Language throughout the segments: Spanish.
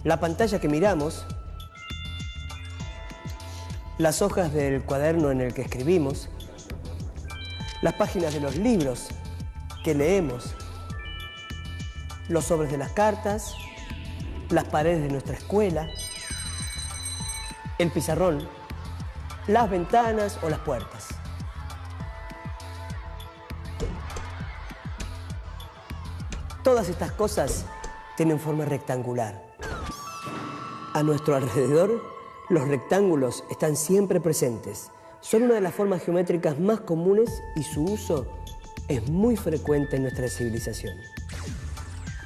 la pantalla que miramos, las hojas del cuaderno en el que escribimos, las páginas de los libros que leemos, los sobres de las cartas, las paredes de nuestra escuela, el pizarrón, las ventanas o las puertas. Todas estas cosas tienen forma rectangular. A nuestro alrededor, los rectángulos están siempre presentes. Son una de las formas geométricas más comunes y su uso es muy frecuente en nuestra civilización.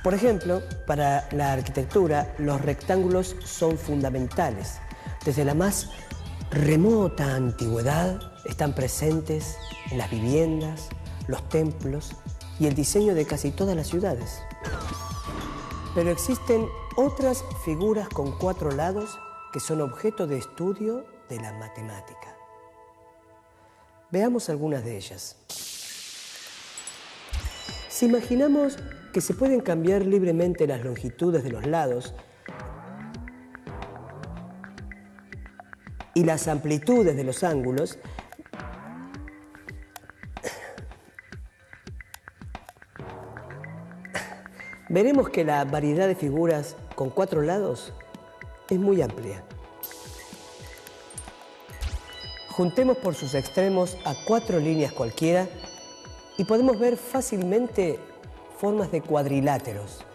Por ejemplo, para la arquitectura, los rectángulos son fundamentales. Desde la más remota antigüedad están presentes en las viviendas, los templos y el diseño de casi todas las ciudades. Pero existen otras figuras con 4 lados que son objeto de estudio de la matemática. Veamos algunas de ellas. Si imaginamos que se pueden cambiar libremente las longitudes de los lados y las amplitudes de los ángulos, veremos que la variedad de figuras con 4 lados es muy amplia. Juntemos por sus extremos a 4 líneas cualquiera y podemos ver fácilmente formas de cuadriláteros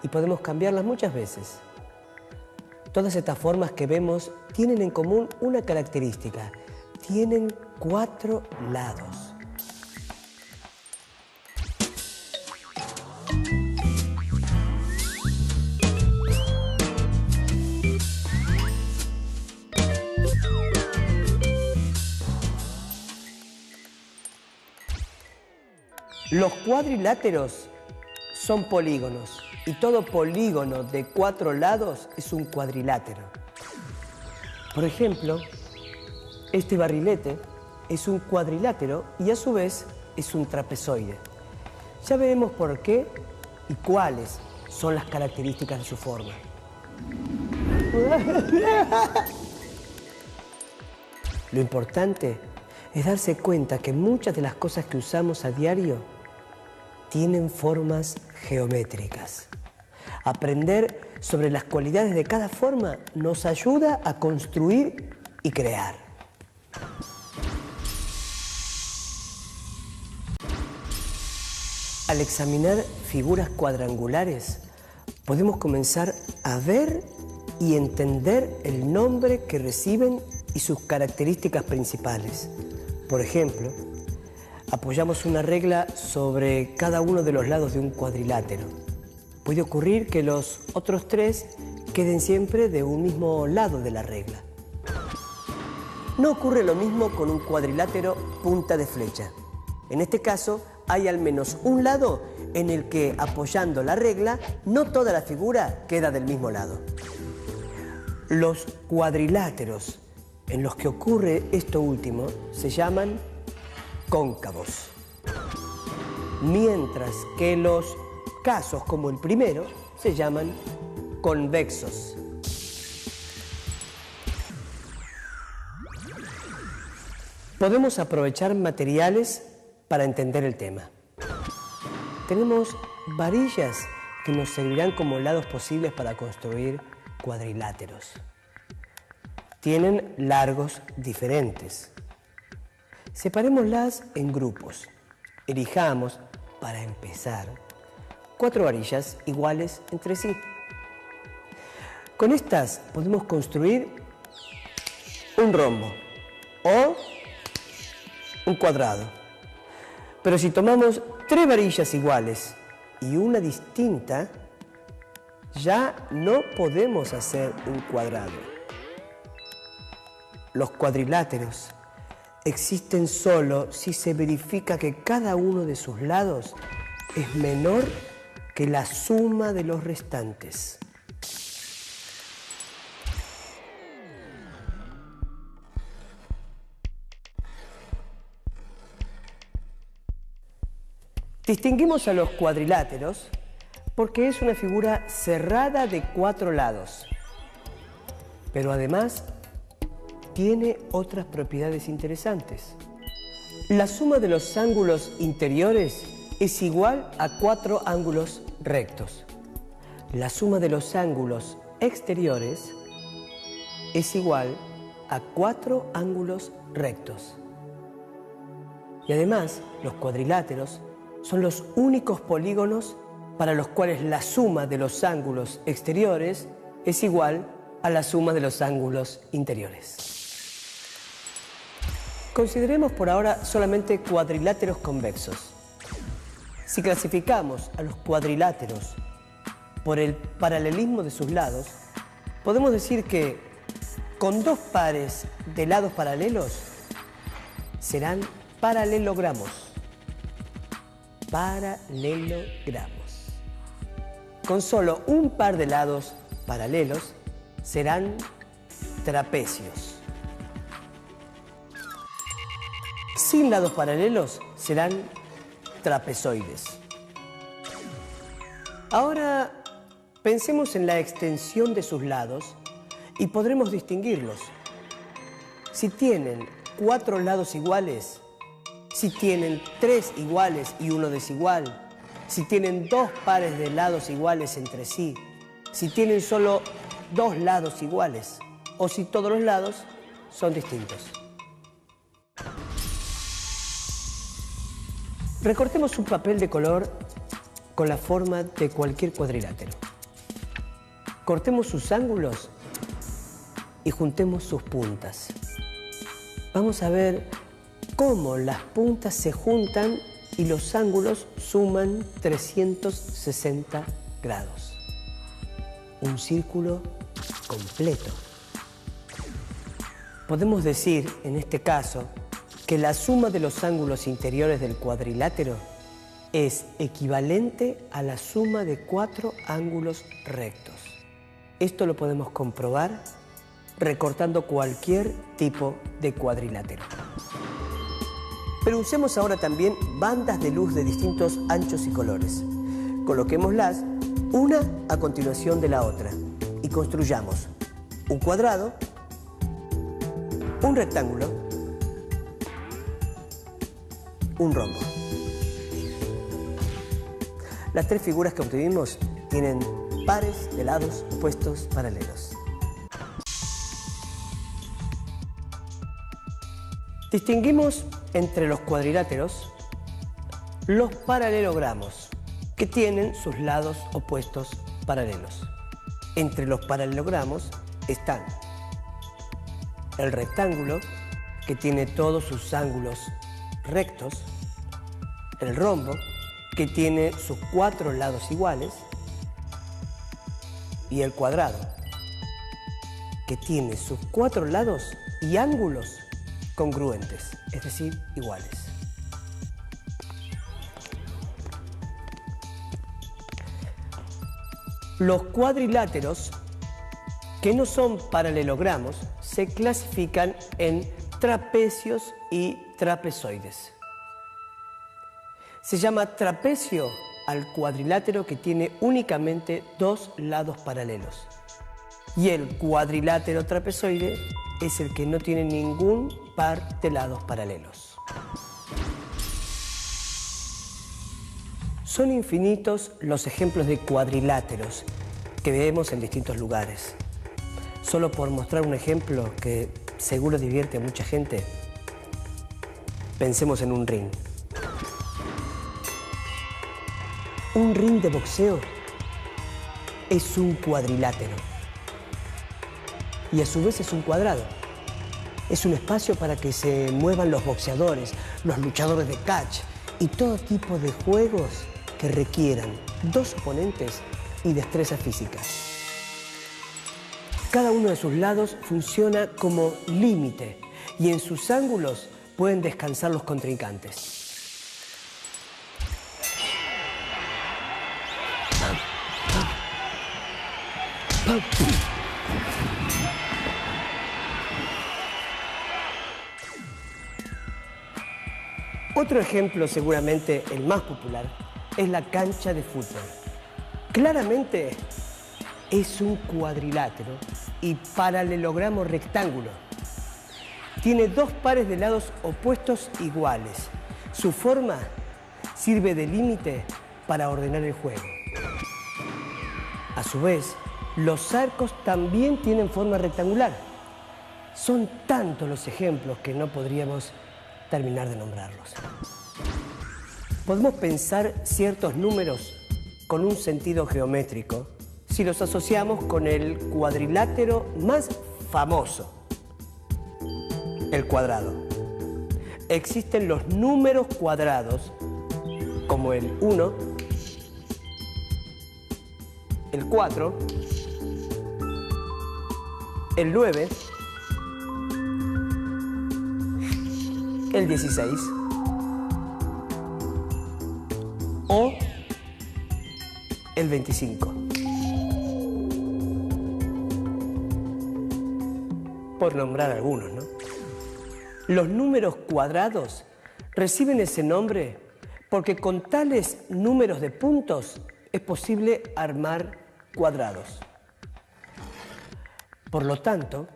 y podemos cambiarlas muchas veces. Todas estas formas que vemos tienen en común una característica: tienen 4 lados. Los cuadriláteros son polígonos y todo polígono de 4 lados es un cuadrilátero. Por ejemplo, este barrilete es un cuadrilátero y a su vez es un trapezoide. Ya veremos por qué y cuáles son las características de su forma. Lo importante es darse cuenta que muchas de las cosas que usamos a diario tienen formas geométricas. Aprender sobre las cualidades de cada forma nos ayuda a construir y crear. Al examinar figuras cuadrangulares, podemos comenzar a ver y entender el nombre que reciben y sus características principales. Por ejemplo, apoyamos una regla sobre cada uno de los lados de un cuadrilátero. Puede ocurrir que los otros 3 queden siempre de un mismo lado de la regla. No ocurre lo mismo con un cuadrilátero punta de flecha. En este caso, hay al menos un lado en el que, apoyando la regla, no toda la figura queda del mismo lado. Los cuadriláteros en los que ocurre esto último se llaman cóncavos, mientras que los casos como el primero se llaman convexos. Podemos aprovechar materiales para entender el tema. Tenemos varillas que nos servirán como lados posibles para construir cuadriláteros. Tienen largos diferentes. Separémoslas en grupos. Elijamos, para empezar, 4 varillas iguales entre sí. Con estas podemos construir un rombo o un cuadrado. Pero si tomamos 3 varillas iguales y una distinta, ya no podemos hacer un cuadrado. Los cuadriláteros existen solo si se verifica que cada uno de sus lados es menor que la suma de los restantes. Distinguimos a los cuadriláteros Porque es una figura cerrada de 4 lados. Pero además tiene otras propiedades interesantes. La suma de los ángulos interiores es igual a 4 ángulos rectos. La suma de los ángulos exteriores es igual a 4 ángulos rectos. Y además, los cuadriláteros son los únicos polígonos para los cuales la suma de los ángulos exteriores es igual a la suma de los ángulos interiores. Consideremos por ahora solamente cuadriláteros convexos. Si clasificamos a los cuadriláteros por el paralelismo de sus lados, podemos decir que con 2 pares de lados paralelos serán paralelogramos. Paralelogramos. Con solo un par de lados paralelos serán trapecios. Sin lados paralelos serán trapezoides. Ahora pensemos en la extensión de sus lados y podremos distinguirlos. Si tienen 4 lados iguales, si tienen 3 iguales y 1 desigual, si tienen 2 pares de lados iguales entre sí, si tienen solo 2 lados iguales o si todos los lados son distintos. Recortemos un papel de color con la forma de cualquier cuadrilátero. Cortemos sus ángulos y juntemos sus puntas. Vamos a ver cómo las puntas se juntan y los ángulos suman 360 grados. Un círculo completo. Podemos decir, en este caso, que la suma de los ángulos interiores del cuadrilátero es equivalente a la suma de 4 ángulos rectos. Esto lo podemos comprobar recortando cualquier tipo de cuadrilátero. Pero usemos ahora también bandas de luz de distintos anchos y colores. Coloquémoslas una a continuación de la otra y construyamos un cuadrado, un rectángulo, un rombo. Las 3 figuras que obtuvimos tienen pares de lados opuestos paralelos. Distinguimos entre los cuadriláteros los paralelogramos, que tienen sus lados opuestos paralelos. Entre los paralelogramos están el rectángulo, que tiene todos sus ángulos rectos, el rombo, que tiene sus 4 lados iguales, y el cuadrado, que tiene sus 4 lados y ángulos congruentes, es decir, iguales. Los cuadriláteros, que no son paralelogramos, se clasifican en trapecios y trapezoides. Se llama trapecio al cuadrilátero que tiene únicamente 2 lados paralelos. Y el cuadrilátero trapezoide es el que no tiene ningún par de lados paralelos. Son infinitos los ejemplos de cuadriláteros que vemos en distintos lugares. Solo por mostrar un ejemplo que seguro divierte a mucha gente, pensemos en un ring. Un ring de boxeo es un cuadrilátero y a su vez es un cuadrado. Es un espacio para que se muevan los boxeadores, los luchadores de catch y todo tipo de juegos que requieran 2 oponentes y destreza física. Cada uno de sus lados funciona como límite y en sus ángulos pueden descansar los contrincantes. Otro ejemplo, seguramente el más popular, es la cancha de fútbol, Claramente es un cuadrilátero y paralelogramo rectángulo. Tiene dos pares de lados opuestos iguales. Su forma sirve de límite para ordenar el juego. A su vez, los arcos también tienen forma rectangular. Son tantos los ejemplos que no podríamos terminar de nombrarlos. Podemos pensar ciertos números con un sentido geométrico si los asociamos con el cuadrilátero más famoso, el cuadrado. Existen los números cuadrados como el 1, el 4, el 9, el 16 o el 25. Por nombrar algunos, ¿no? Los números cuadrados reciben ese nombre porque con tales números de puntos es posible armar cuadrados. Por lo tanto,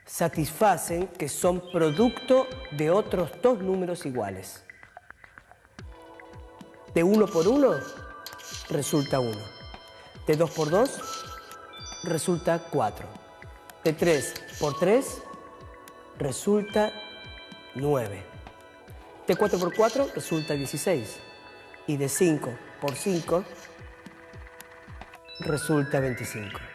satisfacen que son producto de otros dos números iguales. De 1 por 1 resulta 1. De 2 por 2 resulta 4. De 3 por 3 resulta 9. De 4 por 4 resulta 16. Y de 5 por 5 resulta 25.